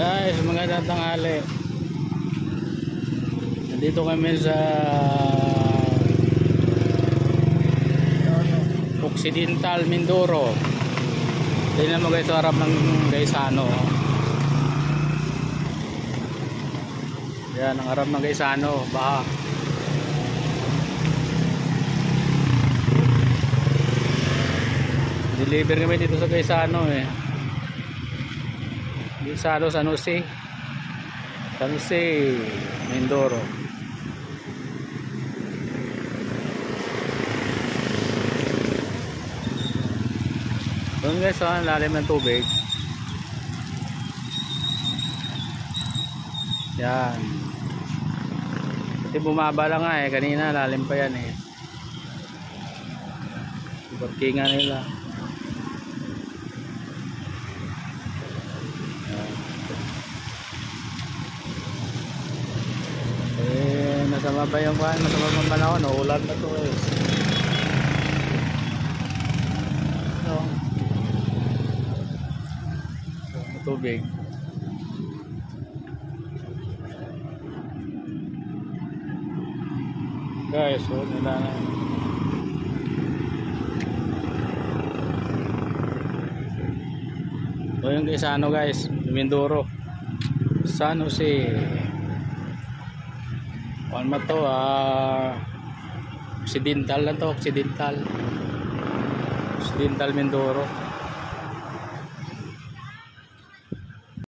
Guys, magandang tanghali. Nandito kami sa Occidental Mindoro. Tingnan mo guys, sa harap ng Gaisano. Yan ang harap ng Gaisano, baha. Deliver kami dito sa Gaisano eh. Gaisano, San Jose, Mindoro. Doon guys, ang lalim ng tubig. Yan. Kasi bumaba lang nga eh. Kanina lalim pa yan eh. Parkingan nila. Masama ba yung kuhan? Masama ba panahon? Ulan na to eh. No. Tubig. Guys, so nila na. So yung Gaisano guys, Mindoro, San Jose. Kuan mo to, Occidental lang to, Occidental Mindoro.